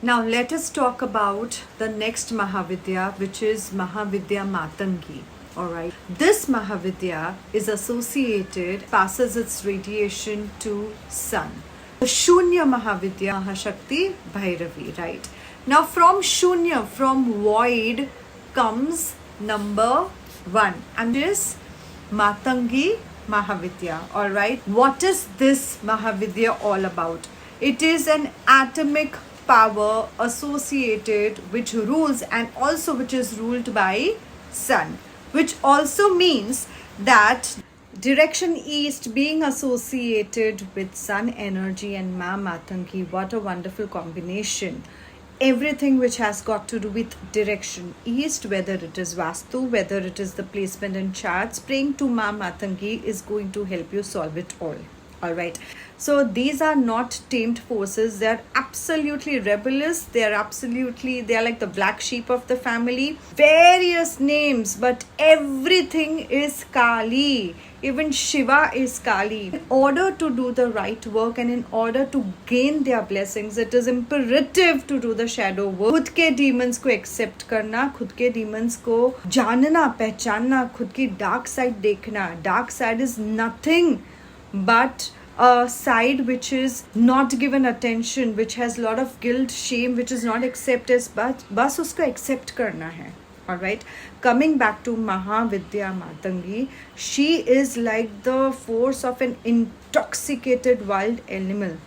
Now let us talk about the next Mahavidya, which is Mahavidya Matangi. Alright. This Mahavidya is associated, passes its radiation to sun. The Shunya Mahavidya, Mahashakti Bhairavi, right? Now from Shunya, from void, comes number 1, and is Matangi Mahavidya. Alright. What is this Mahavidya all about? It is an atomic power associated which rules and also which is ruled by sun, which also means that direction east being associated with sun energy and Ma Matangi. What a wonderful combination. Everything which has got to do with direction east, whether it is Vastu, whether it is the placement in charts, praying to Ma Matangi is going to help you solve it all. Alright, so these are not tamed forces. They are absolutely rebellious. They are like the black sheep of the family. Various names, but everything is Kali. Even Shiva is Kali. In order to do the right work and in order to gain their blessings, it is imperative to do the shadow work. खुद के demons को accept करना, खुद के demons को जानना, पहचानना, खुद की dark side देखना. Dark side is nothing but a side which is not given attention, which has a lot of guilt, shame, which is not accepted, but बस उसको accept करना है. Alright, coming back to Mahavidya Matangi, she is like the force of an intoxicated wild elephant.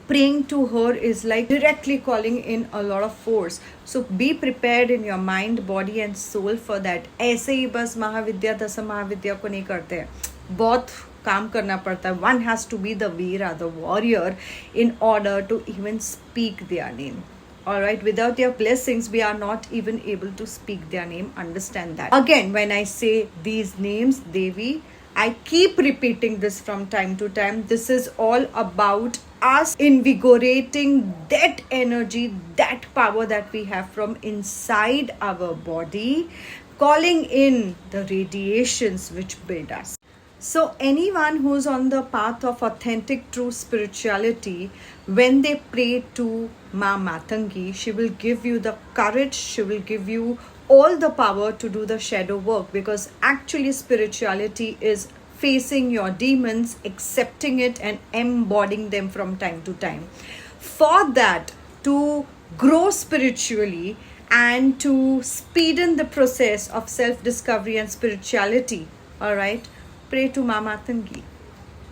Praying to her is like directly calling in a lot of force. So be prepared in your mind, body and soul for that. ऐसे ही बस महाविद्या दस महाविद्या को नहीं करते हैं, बहुत काम करना पड़ता है. One has to be the Veera, the warrior, in order to even speak their name. Alright, without their blessings, we are not even able to speak their name. Understand that. Again, when I say these names, Devi, I keep repeating this from time to time. This is all about us invigorating that energy, that power that we have from inside our body, calling in the radiations which build us. So anyone who's on the path of authentic true spirituality, when they pray to Ma Matangi, she will give you the courage, she will give you all the power to do the shadow work, because actually spirituality is facing your demons, accepting it and embodying them from time to time. For that, to grow spiritually and to speeden the process of self-discovery and spirituality, alright, pray to Ma Matangi.